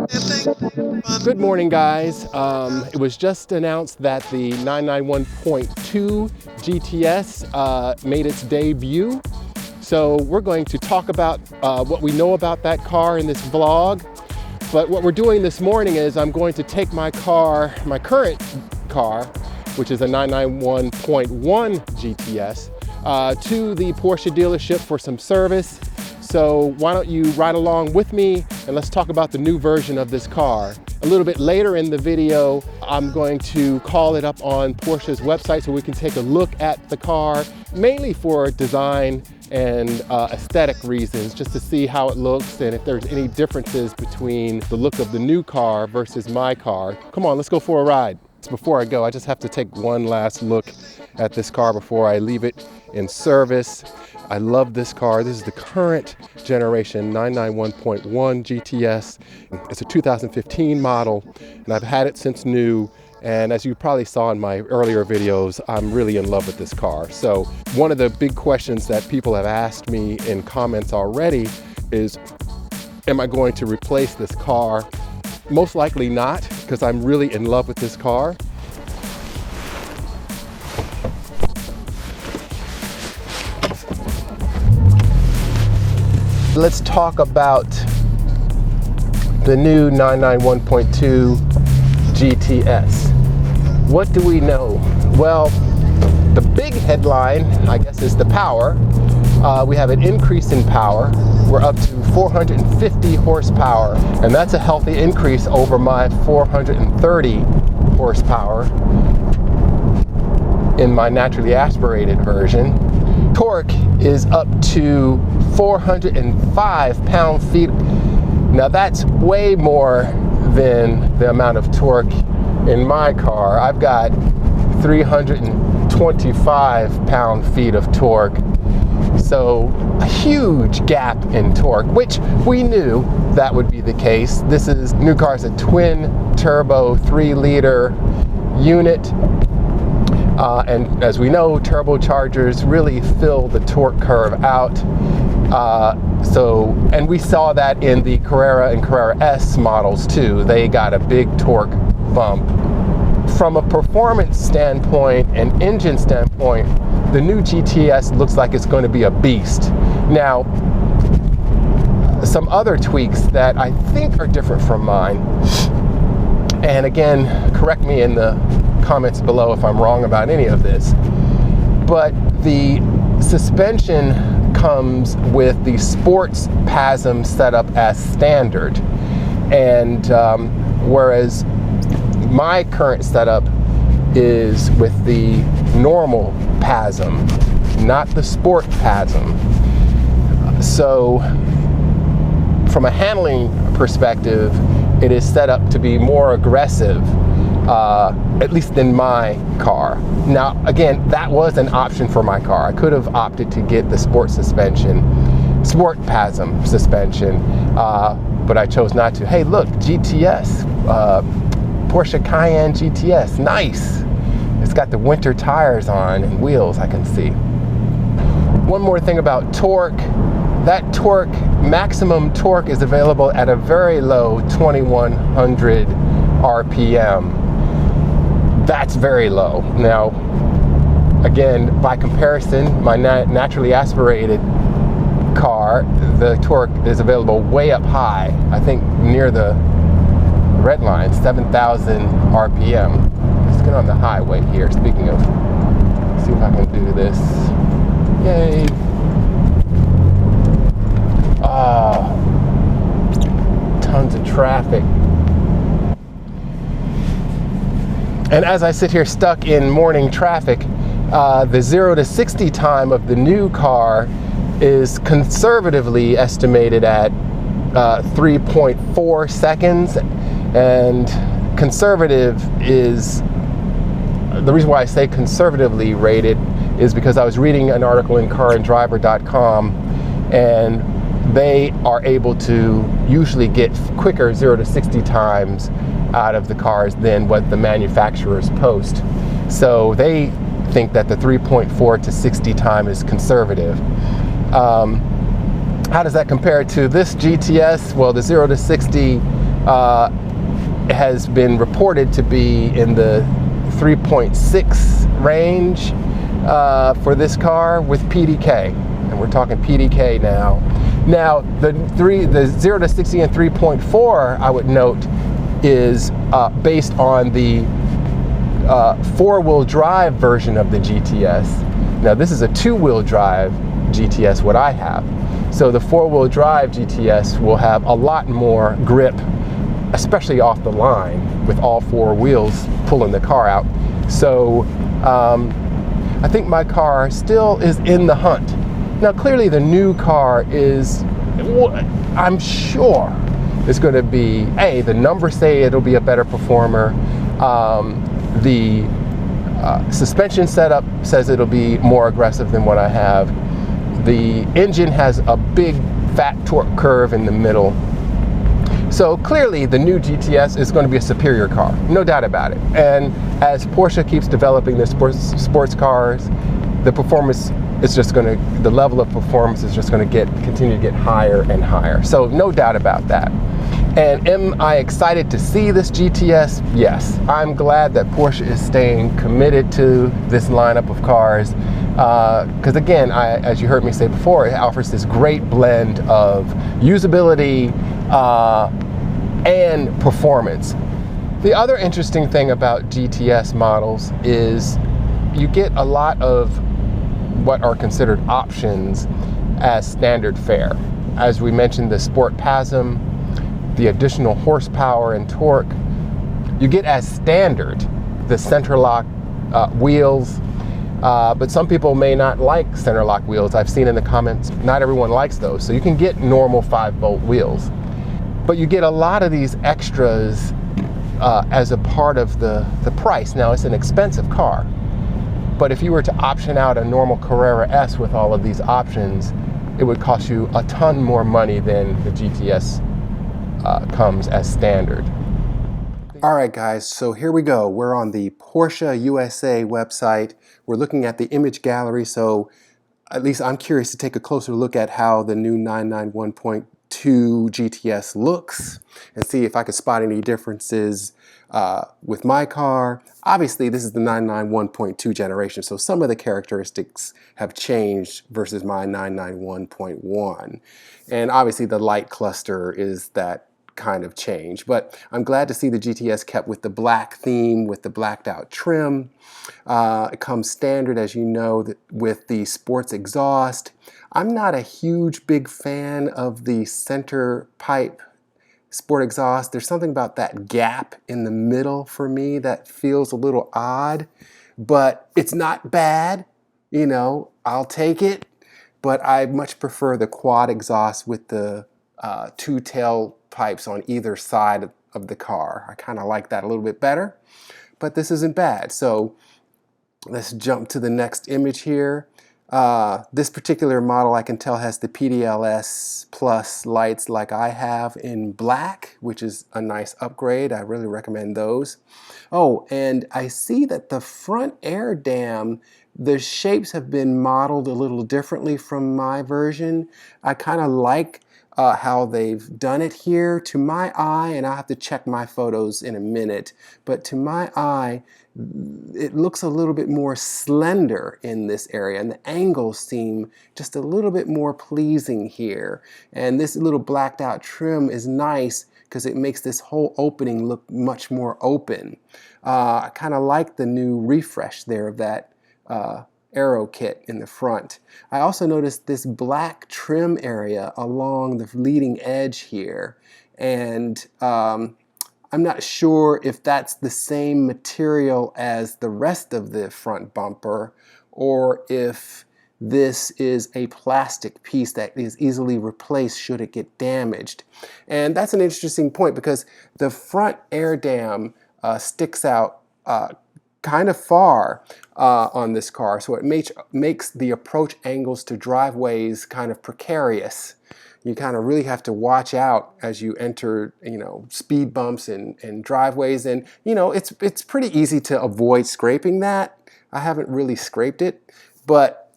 Good morning, guys. It was just announced that the 991.2 GTS made its debut. So we're going to talk about what we know about that car in this vlog. But what we're doing this morning is I'm going to take my current car, which is a 991.1 GTS, to the Porsche dealership for some service. So why don't you ride along with me and let's talk about the new version of this car. A little bit later in the video, I'm going to call it up on Porsche's website so we can take a look at the car, mainly for design and aesthetic reasons, just to see how it looks and if there's any differences between the look of the new car versus my car. Come on, let's go for a ride. Before I go, I just have to take one last look at this car before I leave it in service. I love this car. This is the current generation 991.1 GTS. It's a 2015 model, and I've had it since new. And as you probably saw in my earlier videos, I'm really in love with this car. So one of the big questions that people have asked me in comments already is, am I going to replace this car? Most likely not, because I'm really in love with this car. Let's talk about the new 991.2 GTS. What do we know? Well, the big headline, I guess, is the power. We have an increase in power. We're up to 450 horsepower, and that's a healthy increase over my 430 horsepower in my naturally aspirated version. Torque is up to 405 pound-feet. Now that's way more than the amount of torque in my car. I've got 325 pound-feet of torque. So a huge gap in torque, which we knew that would be the case. This new car is a twin turbo 3-liter unit. And as we know, turbochargers really fill the torque curve out. And we saw that in the Carrera and Carrera S models too. They got a big torque bump. From a performance standpoint and engine standpoint, the new GTS looks like it's going to be a beast. Now, some other tweaks that I think are different from mine, and again, correct me in the comments below if I'm wrong about any of this, but the suspension comes with the sports PASM setup as standard, and whereas my current setup is with the normal PASM, not the sport PASM. So from a handling perspective, it is set up to be more aggressive, at least in my car. Now, again, that was an option for my car. I could have opted to get the sport PASM suspension, but I chose not to. Hey, look, GTS, Porsche Cayenne GTS, nice. It's got the winter tires on and wheels, I can see. One more thing about torque. That torque, maximum torque, is available at a very low 2100 RPM. That's very low. Now, again, by comparison, my naturally aspirated car, the torque is available way up high. I think near the red line, 7,000 RPM. Let's get on the highway here. Speaking of, see if I can do this. Yay. Tons of traffic. And as I sit here stuck in morning traffic, the 0 to 60 time of the new car is conservatively estimated at 3.4 seconds. And conservative is, the reason why I say conservatively rated is because I was reading an article in caranddriver.com, and they are able to usually get quicker 0 to 60 times out of the cars than what the manufacturers post. So they think that the 3.4 to 60 time is conservative. How does that compare to this GTS? Well, the 0 to 60 has been reported to be in the 3.6 range for this car with PDK, and we're talking PDK now. Now the 0 to 60 in 3.4, I would note, is based on the four-wheel drive version of the GTS. Now this is a two-wheel drive GTS, what I have. So the four-wheel drive GTS will have a lot more grip, especially off the line with all four wheels pulling the car out. So I think my car still is in the hunt. Now clearly the new car is, I'm sure, is going to be, the numbers say it'll be a better performer. The suspension setup says it'll be more aggressive than what I have. The engine has a big fat torque curve in the middle. So clearly the new GTS is going to be a superior car, no doubt about it. And as Porsche keeps developing their sports cars, the performance is just going to, the level of performance is just going to continue to get higher and higher. So no doubt about that. And am I excited to see this GTS? Yes. I'm glad that Porsche is staying committed to this lineup of cars. Because again, as you heard me say before, it offers this great blend of usability and performance. The other interesting thing about GTS models is you get a lot of what are considered options as standard fare. As we mentioned, the Sport PASM, the additional horsepower and torque, you get as standard the center lock wheels. But some people may not like center lock wheels. I've seen in the comments, not everyone likes those. So you can get normal 5-bolt wheels. But you get a lot of these extras as a part of the price. Now, it's an expensive car. But if you were to option out a normal Carrera S with all of these options, it would cost you a ton more money than the GTS comes as standard. All right, guys, so here we go. We're on the Porsche USA website. We're looking at the image gallery, so at least I'm curious to take a closer look at how the new 991.2 GTS looks and see if I could spot any differences with my car. Obviously, this is the 991.2 generation, so some of the characteristics have changed versus my 991.1. And obviously, the light cluster is that kind of change, but I'm glad to see the GTS kept with the black theme, with the blacked out trim. It comes standard, as you know, with the sports exhaust. I'm not a huge big fan of the center pipe sport exhaust. There's something about that gap in the middle for me that feels a little odd, but it's not bad. You know, I'll take it, but I much prefer the quad exhaust with the two tail pipes on either side of the car. I kind of like that a little bit better, but this isn't bad. So let's jump to the next image here. This particular model, I can tell, has the PDLS Plus lights like I have in black, which is a nice upgrade. I really recommend those. Oh, and I see that the front air dam, the shapes have been modeled a little differently from my version. I kind of like how they've done it here. To my eye, and I'll have to check my photos in a minute, but to my eye, it looks a little bit more slender in this area, and the angles seem just a little bit more pleasing here. And this little blacked out trim is nice because it makes this whole opening look much more open. I kind of like the new refresh there of that aero kit in the front. I also noticed this black trim area along the leading edge here, and I'm not sure if that's the same material as the rest of the front bumper, or if this is a plastic piece that is easily replaced should it get damaged. And that's an interesting point because the front air dam sticks out kind of far on this car, so it makes the approach angles to driveways kind of precarious. You kind of really have to watch out as you enter, speed bumps and driveways, and it's pretty easy to avoid scraping that. I haven't really scraped it, but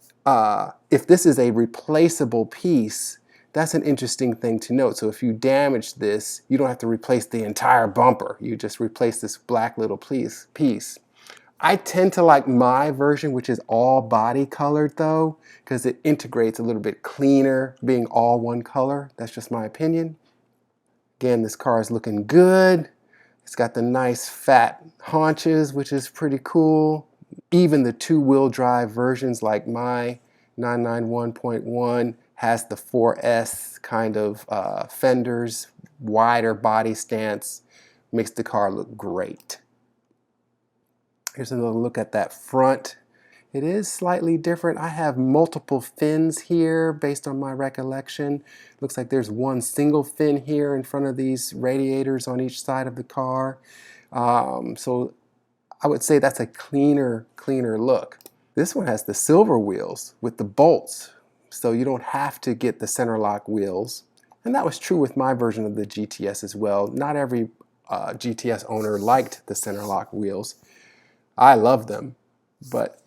if this is a replaceable piece, that's an interesting thing to note. So if you damage this, you don't have to replace the entire bumper. You just replace this black little piece. I tend to like my version, which is all body colored though, because it integrates a little bit cleaner, being all one color. That's just my opinion. Again, this car is looking good. It's got the nice fat haunches, which is pretty cool. Even the two-wheel drive versions like my 991.1 has the 4S kind of fenders, wider body stance, makes the car look great. Here's another look at that front. It is slightly different. I have multiple fins here based on my recollection. Looks like there's one single fin here in front of these radiators on each side of the car. So I would say that's a cleaner look. This one has the silver wheels with the bolts, so you don't have to get the center lock wheels. And that was true with my version of the GTS as well. Not every GTS owner liked the center lock wheels. I love them, but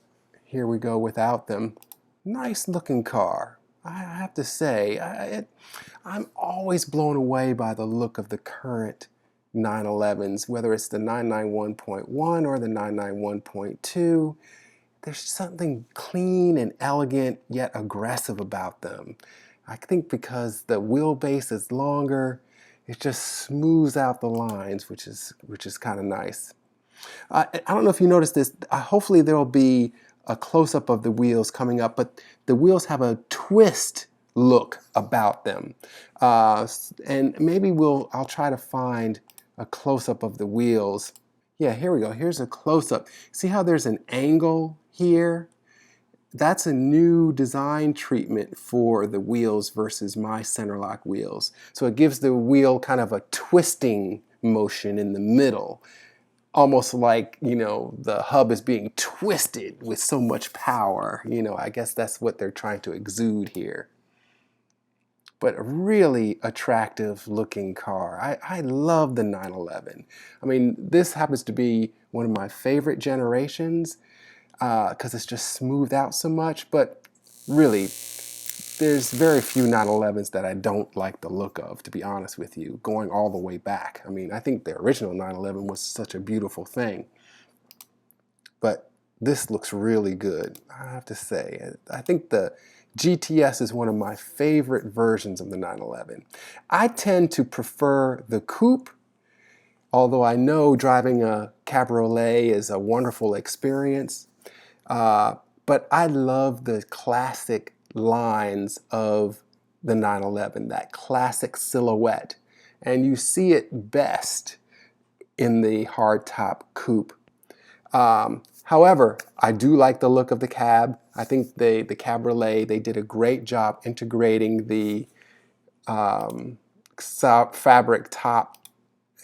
here we go without them. Nice looking car. I have to say, I'm always blown away by the look of the current 911s, whether it's the 991.1 or the 991.2. There's something clean and elegant yet aggressive about them. I think because the wheelbase is longer, it just smooths out the lines, which is kind of nice. I don't know if you noticed this. Hopefully there will be a close-up of the wheels coming up, but the wheels have a twist look about them. And maybe I'll try to find a close-up of the wheels. Yeah, here we go. Here's a close-up. See how there's an angle here? That's a new design treatment for the wheels versus my center lock wheels. So it gives the wheel kind of a twisting motion in the middle. Almost like, the hub is being twisted with so much power. I guess that's what they're trying to exude here. But a really attractive looking car. I love the 911. I mean, this happens to be one of my favorite generations because it's just smoothed out so much. But really, there's very few 911s that I don't like the look of, to be honest with you, going all the way back. I mean, I think the original 911 was such a beautiful thing. But this looks really good, I have to say. I think the GTS is one of my favorite versions of the 911. I tend to prefer the coupe, although I know driving a cabriolet is a wonderful experience. But I love the classic lines of the 911, that classic silhouette. And you see it best in the hardtop coupe. However, I do like the look of the cab. I think the cabriolet, they did a great job integrating the fabric top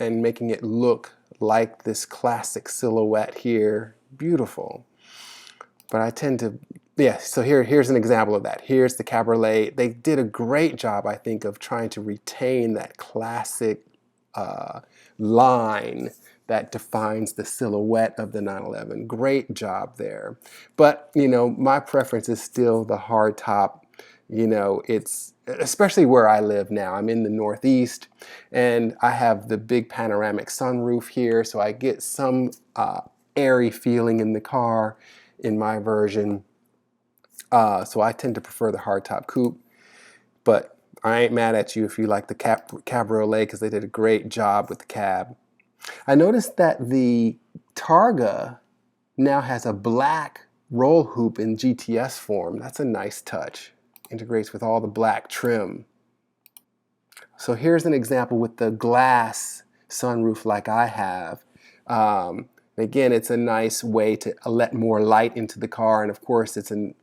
and making it look like this classic silhouette here. Beautiful. But I tend to, so here's an example of that. Here's the cabriolet. They did a great job, I think, of trying to retain that classic line that defines the silhouette of the 911. Great job there. But, my preference is still the hardtop. It's, especially where I live now. I'm in the Northeast, and I have the big panoramic sunroof here, so I get some airy feeling in the car in my version. So I tend to prefer the hardtop coupe, but I ain't mad at you if you like the cabriolet because they did a great job with the cab. I noticed that the Targa now has a black roll hoop in GTS form. That's a nice touch. Integrates with all the black trim. So here's an example with the glass sunroof like I have. Again, it's a nice way to let more light into the car, and of course it's an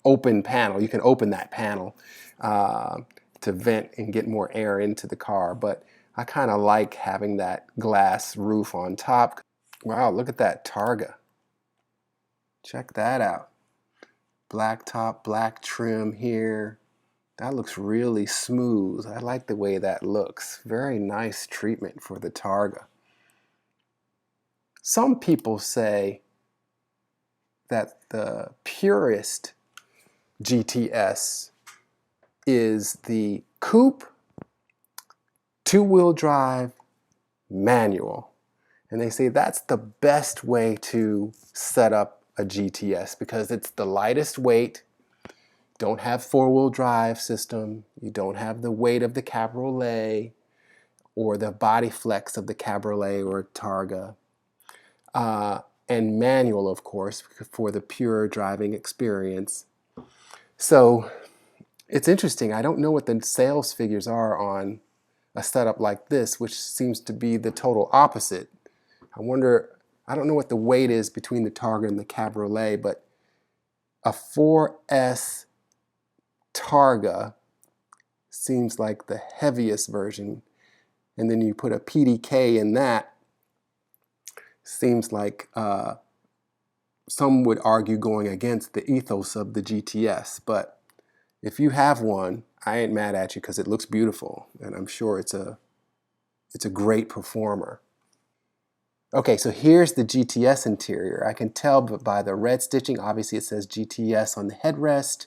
open panel. You can open that panel to vent and get more air into the car, but I kind of like having that glass roof on top. Wow, look at that Targa. Check that out. Black top, black trim here. That looks really smooth. I like the way that looks. Very nice treatment for the Targa. Some people say that the purest GTS is the coupe, two-wheel drive, manual. And they say that's the best way to set up a GTS because it's the lightest weight, don't have four-wheel drive system, you don't have the weight of the Cabriolet or the body flex of the Cabriolet or Targa. And manual, of course, for the pure driving experience. So it's interesting. I don't know what the sales figures are on a setup like this, which seems to be the total opposite. I wonder, I don't know what the weight is between the Targa and the Cabriolet, but a 4S Targa seems like the heaviest version. And then you put a PDK in that, seems like some would argue going against the ethos of the GTS. But if you have one, I ain't mad at you because it looks beautiful, and I'm sure it's a great performer. Okay, so here's the GTS interior. I can tell by the red stitching, obviously it says GTS on the headrest,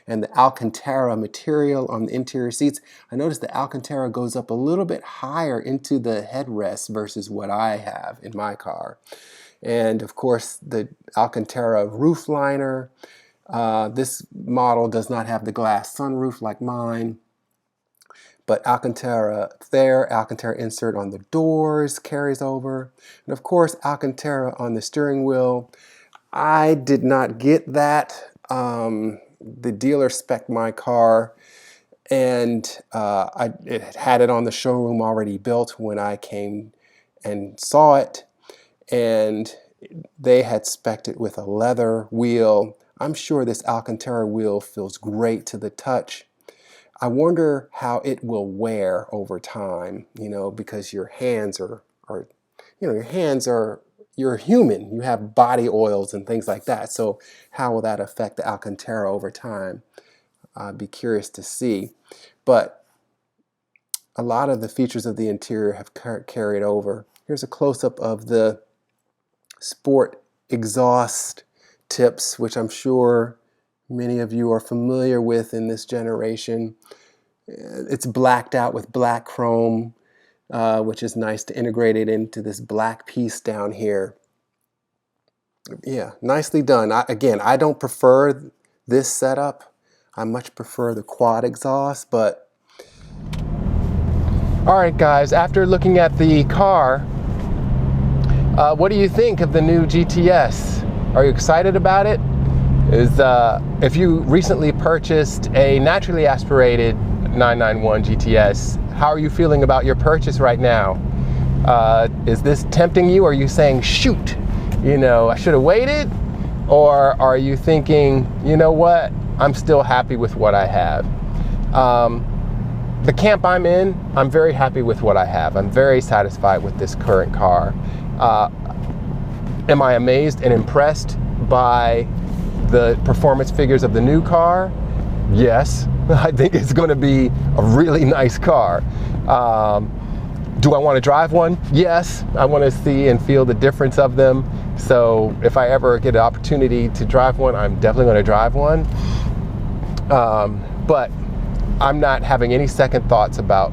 and the Alcantara material on the interior seats. I noticed the Alcantara goes up a little bit higher into the headrest versus what I have in my car. And of course, the Alcantara roof liner. This model does not have the glass sunroof like mine, but Alcantara there, Alcantara insert on the doors carries over. And of course, Alcantara on the steering wheel. I did not get that. The dealer spec'd my car, and it had it on the showroom already built when I came and saw it, and they had spec'd it with a leather wheel. I'm sure this Alcantara wheel feels great to the touch. I wonder how it will wear over time, you know, because your hands are you're human. You have body oils and things like that. So how will that affect the Alcantara over time? I'd be curious to see. But a lot of the features of the interior have carried over. Here's a close-up of the sport exhaust tips, which I'm sure many of you are familiar with in this generation. It's blacked out with black chrome, which is nice to integrate it into this black piece down here. Yeah, nicely done. Again, I don't prefer this setup. I much prefer the quad exhaust, but... All right, guys, after looking at the car, what do you think of the new GTS? Are you excited about it? If you recently purchased a naturally aspirated 991 GTS, how are you feeling about your purchase right now? Is this tempting you? Are you saying, shoot, you know, I should have waited? Or are you thinking, you know what, I'm still happy with what I have? The camp I'm in, I'm very happy with what I have. I'm very satisfied with this current car. Am I amazed and impressed by the performance figures of the new car? Yes, I think it's going to be a really nice car. Do I want to drive one? Yes, I want to see and feel the difference of them. So if I ever get an opportunity to drive one, I'm definitely going to drive one. But I'm not having any second thoughts about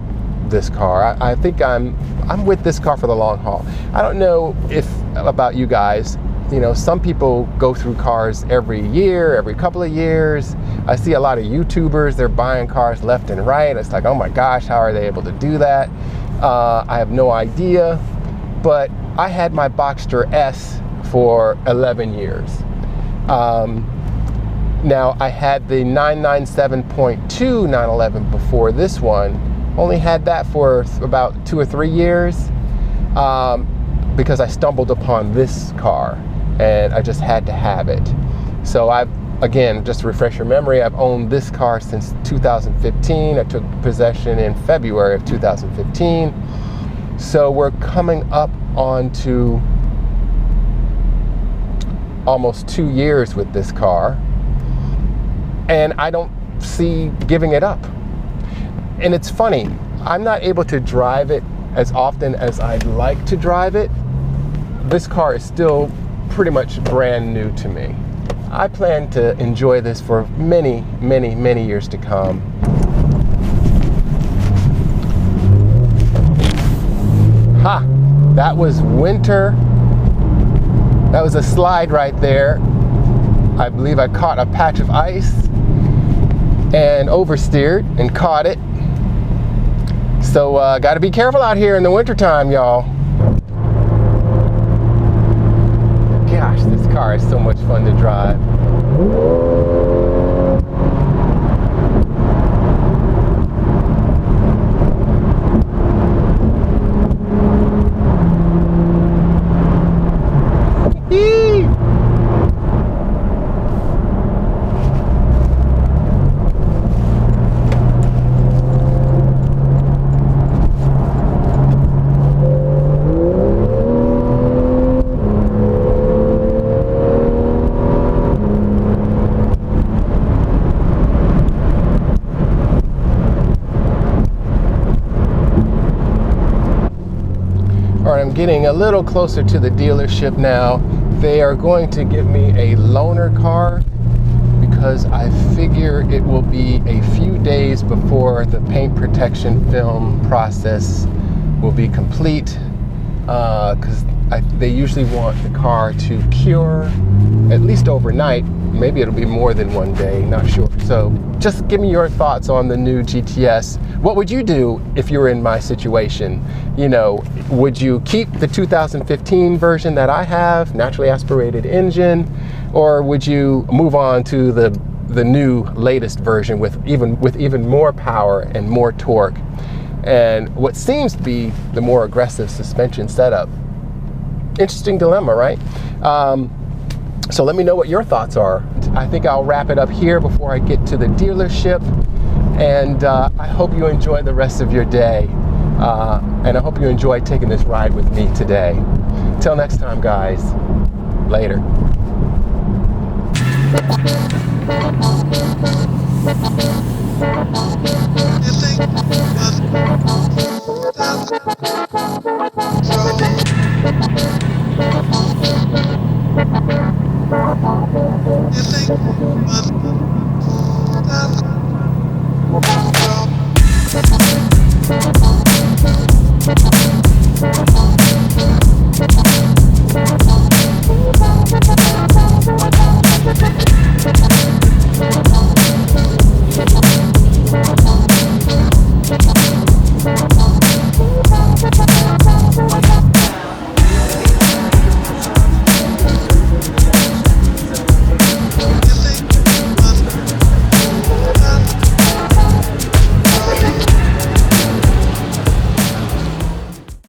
this car. I think I'm with this car for the long haul. I don't know if about you guys. You know, some people go through cars every year, every couple of years. I see a lot of YouTubers, they're buying cars left and right. It's like, oh my gosh, how are they able to do that? I have no idea, but I had my Boxster S for 11 years. Now I had the 997.2 911 before this one. Only had that for about 2 or 3 years because I stumbled upon this car and I just had to have it. So again, just to refresh your memory, I've owned this car since 2015. I took possession in February of 2015. So we're coming up on to almost 2 years with this car. And I don't see giving it up. And it's funny, I'm not able to drive it as often as I'd like to drive it. This car is still pretty much brand new to me. I plan to enjoy this for many, many, many years to come. That was winter. That was a slide right there. I believe I caught a patch of ice and oversteered and caught it. So got to be careful out here in the wintertime, y'all. Gosh, this car is so much fun to drive. I'm getting a little closer to the dealership now. They are going to give me a loaner car because I figure it will be a few days before the paint protection film process will be complete, because they usually want the car to cure at least overnight. Maybe it'll be more than one day, not sure. So just give me your thoughts on the new GTS. What would you do if you were in my situation? You know, would you keep the 2015 version that I have, naturally aspirated engine, or would you move on to the new latest version with even more power and more torque and what seems to be the more aggressive suspension setup? Interesting dilemma, right? So let me know what your thoughts are. I think I'll wrap it up here before I get to the dealership. And I hope you enjoy the rest of your day. And I hope you enjoy taking this ride with me today. Till next time, guys. Later. You think